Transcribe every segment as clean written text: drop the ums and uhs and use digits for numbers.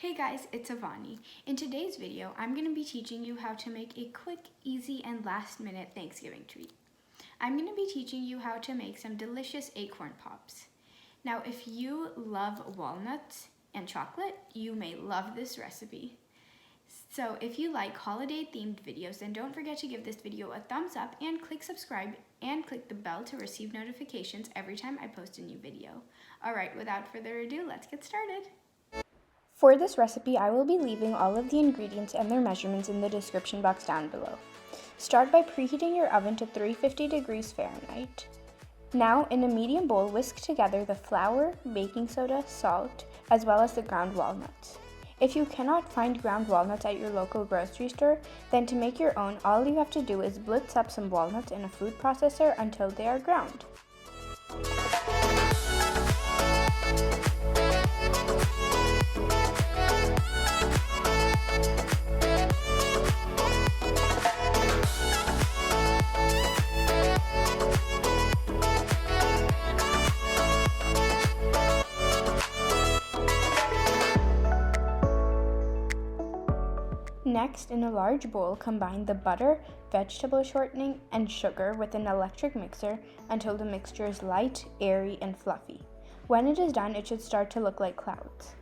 Hey guys, it's Avani. In today's video, I'm going to be teaching you how to make a quick, easy, and last-minute Thanksgiving treat. I'm going to be teaching you how to make some delicious acorn pops. Now, if you love walnuts and chocolate, you may love this recipe. So if you like holiday-themed videos, then don't forget to give this video a thumbs up and click subscribe and click the bell to receive notifications every time I post a new video. Alright, without further ado, let's get started. For this recipe, I will be leaving all of the ingredients and their measurements in the description box down below. Start by preheating your oven to 350 degrees Fahrenheit. Now, in a medium bowl, whisk together the flour, baking soda, salt, as well as the ground walnuts. If you cannot find ground walnuts at your local grocery store, then to make your own, all you have to do is blitz up some walnuts in a food processor until they are ground. Next, in a large bowl, combine the butter, vegetable shortening, and sugar with an electric mixer until the mixture is light, airy, and fluffy. When it is done, it should start to look like clouds.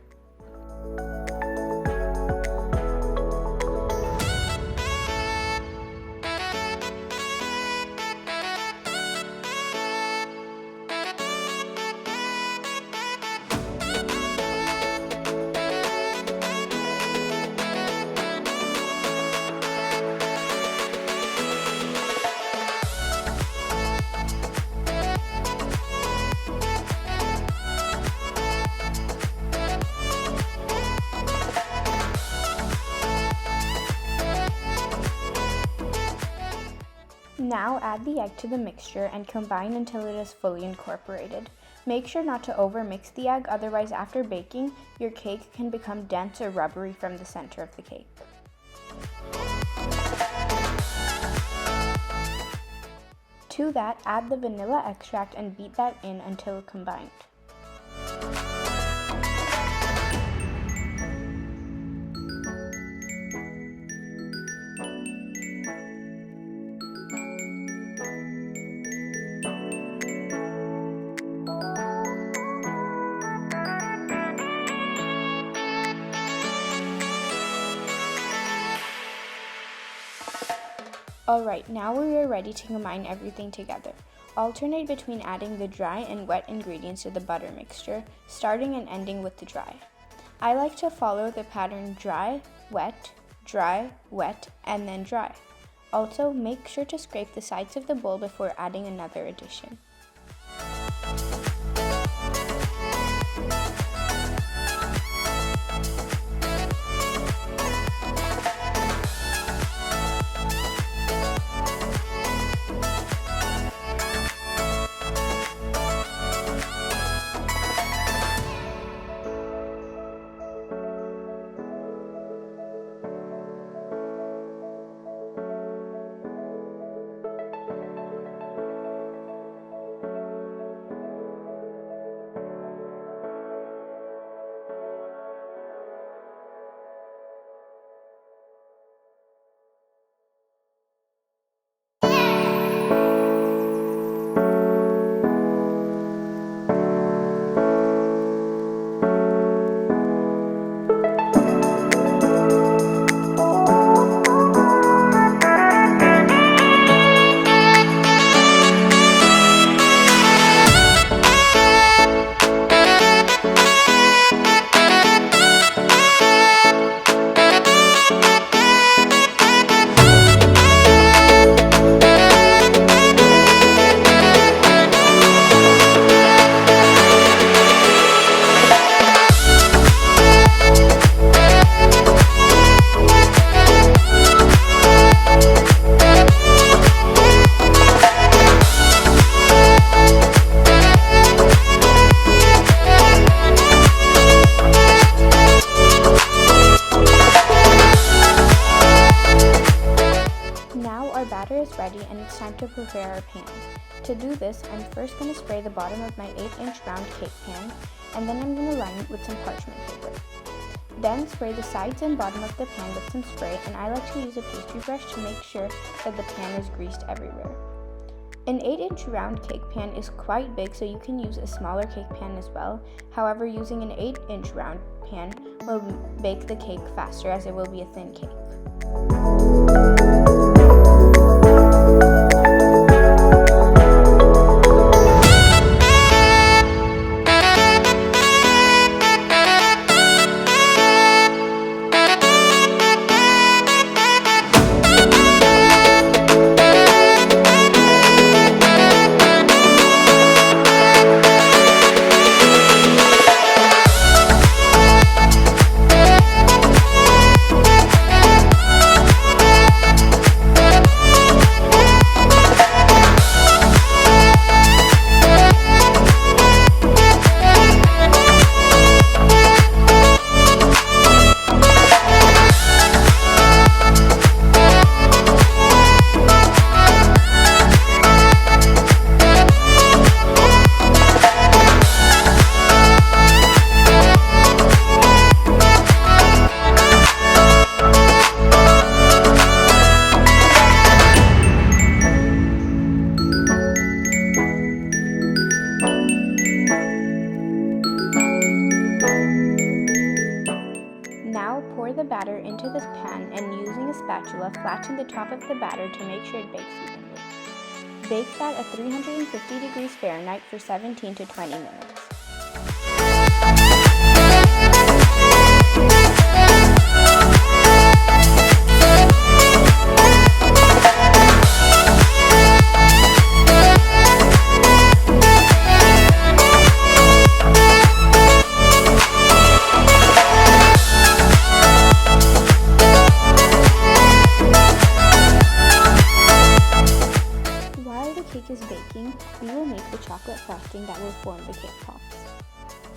Now add the egg to the mixture and combine until it is fully incorporated. Make sure not to overmix the egg, otherwise after baking, your cake can become dense or rubbery from the center of the cake. To that, add the vanilla extract and beat that in until combined. Alright, now we are ready to combine everything together. Alternate between adding the dry and wet ingredients to the butter mixture, starting and ending with the dry. I like to follow the pattern dry, wet, and then dry. Also, make sure to scrape the sides of the bowl before adding another addition. ready and it's time to prepare our pan. To do this, I'm first going to spray the bottom of my 8-inch round cake pan, and then I'm going to line it with some parchment paper. Then spray the sides and bottom of the pan with some spray, and I like to use a pastry brush to make sure that the pan is greased everywhere. An 8-inch round cake pan is quite big, so you can use a smaller cake pan as well. However, using an 8-inch round pan will bake the cake faster as it will be a thin cake. Now pour the batter into this pan and using a spatula, flatten the top of the batter to make sure it bakes evenly. Bake that at 350 degrees Fahrenheit for 17 to 20 minutes. Is baking, we will make the chocolate frosting that will form the cake pops.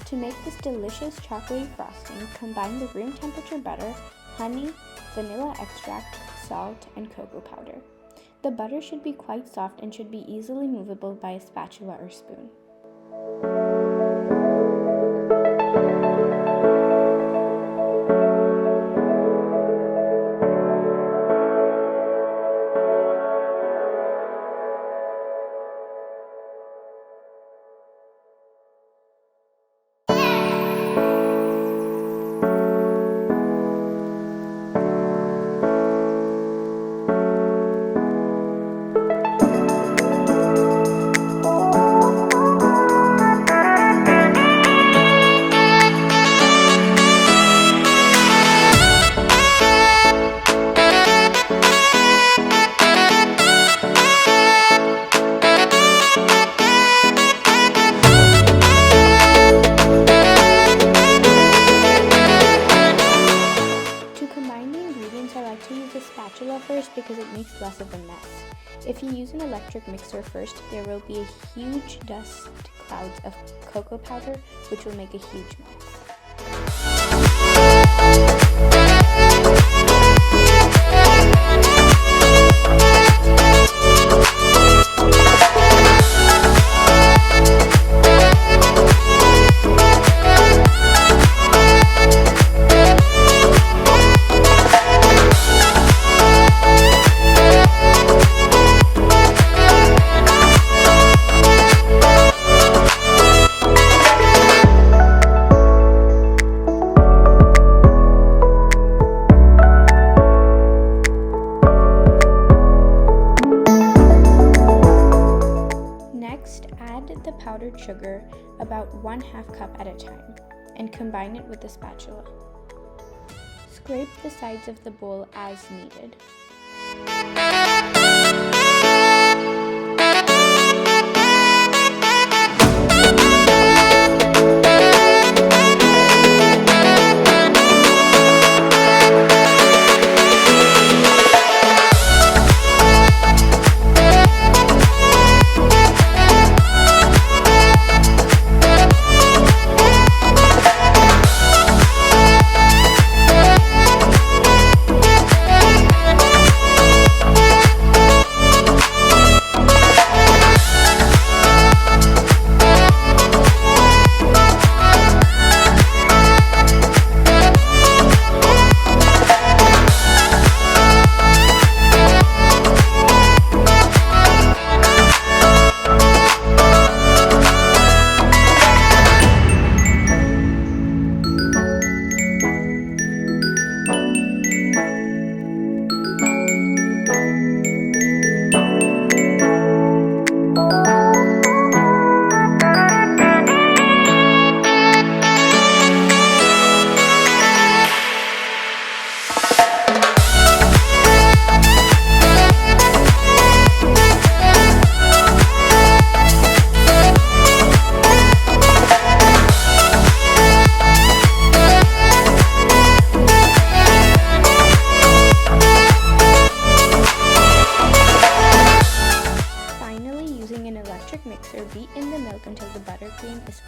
To make this delicious chocolatey frosting, combine the room temperature butter, honey, vanilla extract, salt, and cocoa powder. The butter should be quite soft and should be easily movable by a spatula or spoon. First because it makes less of a mess. If you use an electric mixer first, there will be a huge dust clouds of cocoa powder, which will make a huge mess. Add the powdered sugar about 1/2 cup at a time and combine it with the spatula. Scrape the sides of the bowl as needed.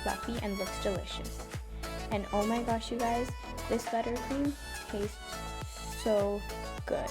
fluffy and looks delicious. And oh my gosh, you guys, this buttercream tastes so good.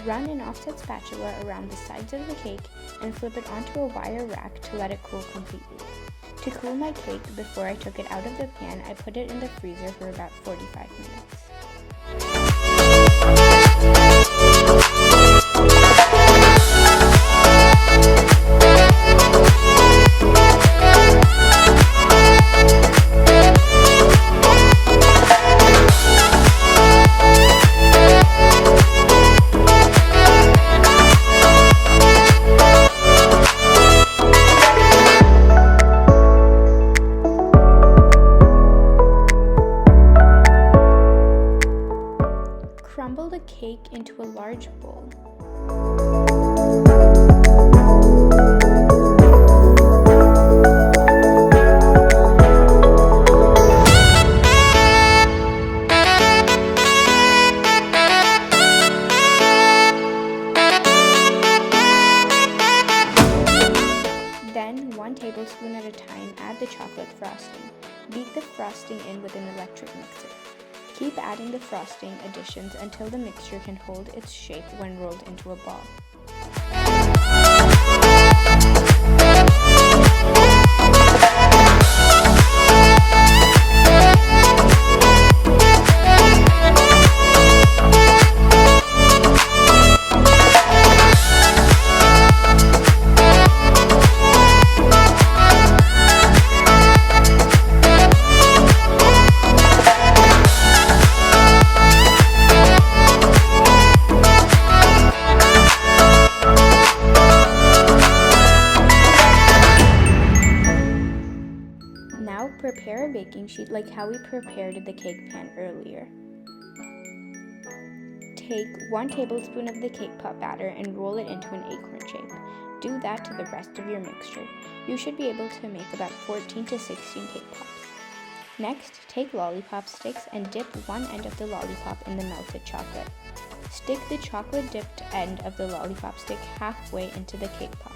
Run an offset spatula around the sides of the cake and flip it onto a wire rack to let it cool completely. To cool my cake before I took it out of the pan, I put it in the freezer for about 45 minutes. Crumble the cake into a large bowl. Then, 1 tablespoon at a time, add the chocolate frosting. Beat the frosting in with an electric mixer. Keep adding the frosting additions until the mixture can hold its shape when rolled into a ball. Now prepare a baking sheet like how we prepared the cake pan earlier. Take 1 tablespoon of the cake pop batter and roll it into an acorn shape. Do that to the rest of your mixture. You should be able to make about 14 to 16 cake pops. Next, take lollipop sticks and dip one end of the lollipop in the melted chocolate. Stick the chocolate dipped end of the lollipop stick halfway into the cake pop.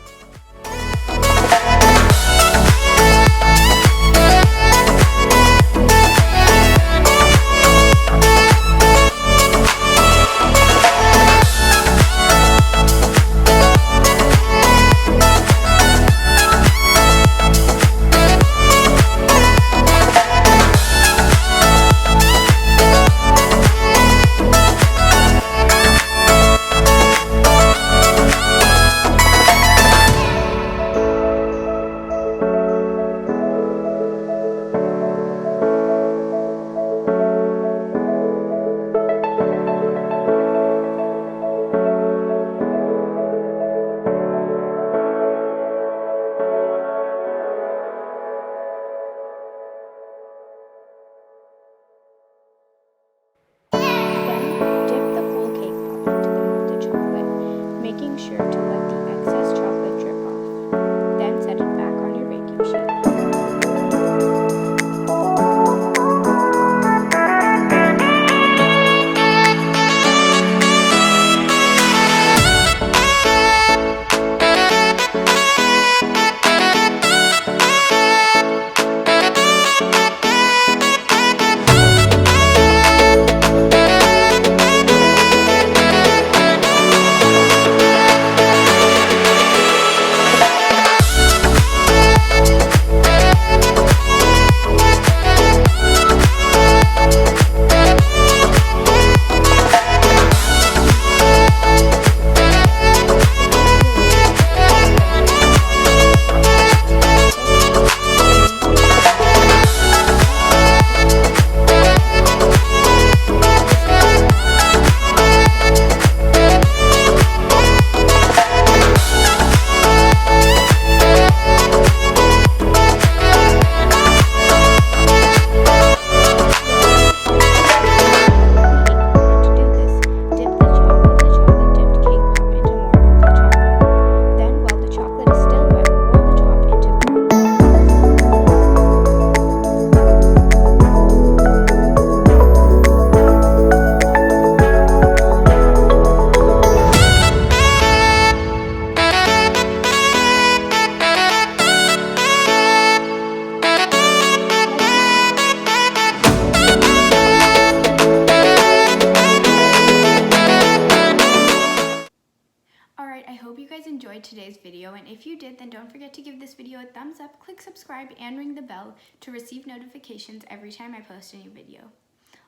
enjoyed today's video, and if you did, then don't forget to give this video a thumbs up, click subscribe, and ring the bell to receive notifications every time I post a new video.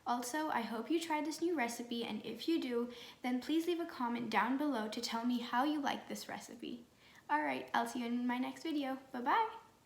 Also, I hope you tried this new recipe, and if you do, then please leave a comment down below to tell me how you like this recipe. Alright, I'll see you in my next video. Bye-bye!